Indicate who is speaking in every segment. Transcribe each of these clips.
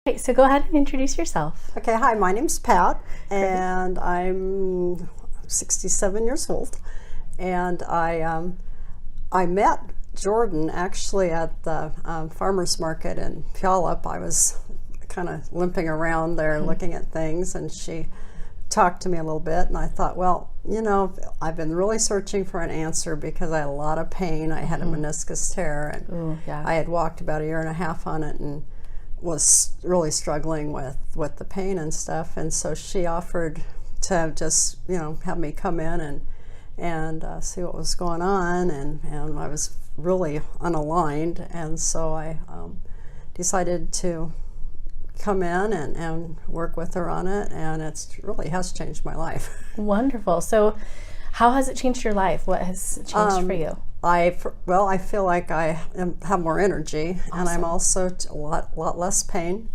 Speaker 1: Okay, so go ahead and introduce yourself.
Speaker 2: Okay, hi, my name's Pat, and I'm 67 years old, and I met Jordan actually at the farmer's market in Puyallup. I was kind of limping around there looking at things, and she talked to me a little bit, and I thought, well, you know, I've been really searching for an answer because I had a lot of pain. I had a meniscus tear, and
Speaker 1: Ooh, yeah.
Speaker 2: I had walked about 1.5 years on it, and was really struggling with the pain and stuff, and so she offered to just, you know, have me come in and see what was going on, and I was really unaligned, and so I decided to come in and work with her on it, and it's really has changed my life.
Speaker 1: Wonderful. So how has it changed your life? What has changed for you?
Speaker 2: I feel like I have more energy.
Speaker 1: Awesome.
Speaker 2: And I'm also a lot less pain.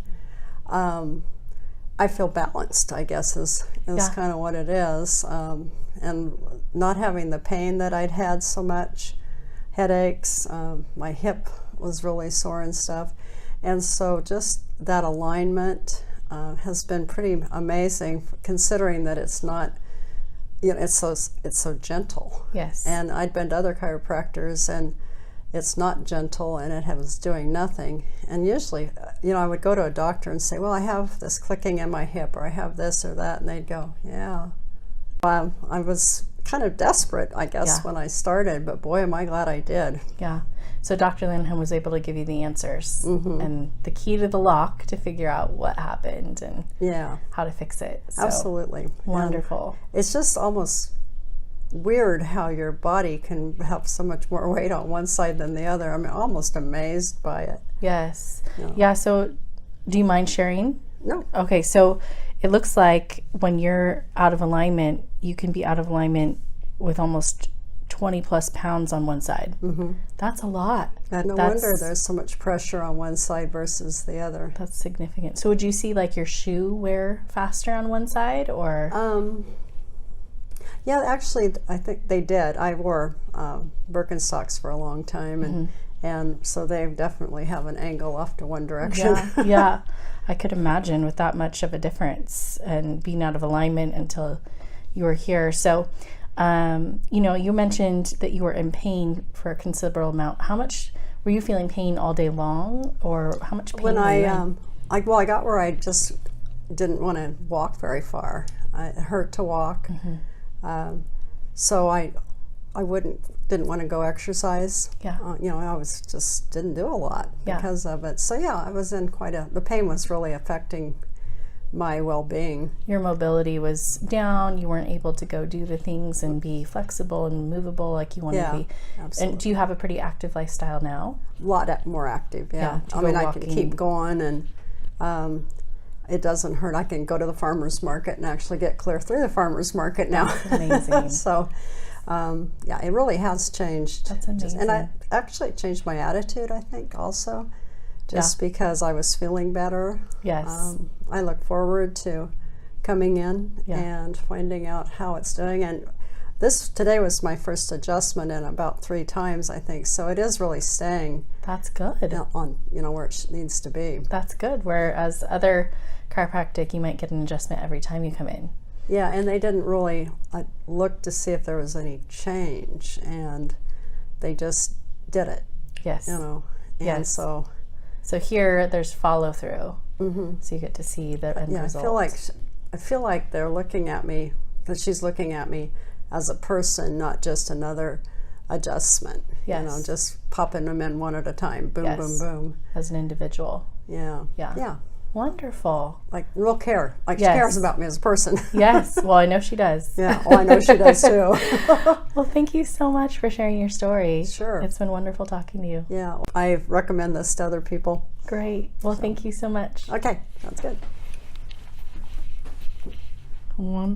Speaker 2: I feel balanced, I guess, is kind of what it is. And not having the pain that I'd had so much, headaches, my hip was really sore and stuff. And so just that alignment has been pretty amazing, considering that it's not, you know, it's so gentle.
Speaker 1: Yes.
Speaker 2: And I'd been to other chiropractors, and it's not gentle, and it was doing nothing. And usually, you know, I would go to a doctor and say, well, I have this clicking in my hip, or I have this or that, and they'd go, yeah. I was kind of desperate, I guess, when I started, but boy, am I glad I did.
Speaker 1: Yeah. So Dr. Landholm was able to give you the answers and the key to the lock to figure out what happened and how to fix it. So,
Speaker 2: absolutely.
Speaker 1: Wonderful.
Speaker 2: And it's just almost weird how your body can have so much more weight on one side than the other. I'm almost amazed by it.
Speaker 1: Yes. Yeah, so do you mind sharing?
Speaker 2: No.
Speaker 1: Okay, so it looks like when you're out of alignment, you can be out of alignment with almost 20 plus pounds on one side. That's a lot.
Speaker 2: No wonder there's so much pressure on one side versus the other.
Speaker 1: That's significant. So would you see like your shoe wear faster on one side, or?
Speaker 2: Yeah, actually, I think they did. I wore Birkenstocks for a long time, and so they definitely have an angle off to one direction.
Speaker 1: Yeah. I could imagine with that much of a difference and being out of alignment until you were here. So, you know, you mentioned that you were in pain for a considerable amount. How much were you feeling pain all day long, or how much pain?
Speaker 2: When I got where I just didn't want to walk very far. It hurt to walk, so I didn't want to go exercise.
Speaker 1: Yeah.
Speaker 2: You know, I didn't do a lot because of it. So yeah, I was in the pain was really affecting my well-being.
Speaker 1: Your mobility was down. You weren't able to go do the things and be flexible and movable like you wanted to be.
Speaker 2: Absolutely.
Speaker 1: And do you have a pretty active lifestyle now?
Speaker 2: A lot more active, yeah. I mean, I can keep going, and it doesn't hurt. I can go to the farmer's market and actually get clear through the farmer's market now.
Speaker 1: That's amazing.
Speaker 2: So, yeah, it really has changed.
Speaker 1: That's amazing.
Speaker 2: And I actually changed my attitude, I think, also. Just because I was feeling better.
Speaker 1: Yes.
Speaker 2: I look forward to coming in and finding out how it's doing. And today was my first adjustment in about 3 times, I think. So it is really staying.
Speaker 1: That's good.
Speaker 2: On, you know, where it needs to be.
Speaker 1: That's good. Whereas other chiropractic, you might get an adjustment every time you come in.
Speaker 2: Yeah, and they didn't really look to see if there was any change, and they just did it.
Speaker 1: Yes.
Speaker 2: You know. And
Speaker 1: so here, there's follow through, so you get to see the end result.
Speaker 2: I feel like they're looking at me, because she's looking at me as a person, not just another adjustment.
Speaker 1: Yes.
Speaker 2: You know, just popping them in one at a time. Boom, boom, boom.
Speaker 1: As an individual.
Speaker 2: Yeah.
Speaker 1: Wonderful.
Speaker 2: Like real care. Like she cares about me as a person.
Speaker 1: Yes. Well, I know she does.
Speaker 2: Yeah. Well, I know she does too.
Speaker 1: Well, thank you so much for sharing your story.
Speaker 2: Sure.
Speaker 1: It's been wonderful talking to you.
Speaker 2: Yeah. I recommend this to other people.
Speaker 1: Great. Well, thank you so much.
Speaker 2: Okay. Sounds good.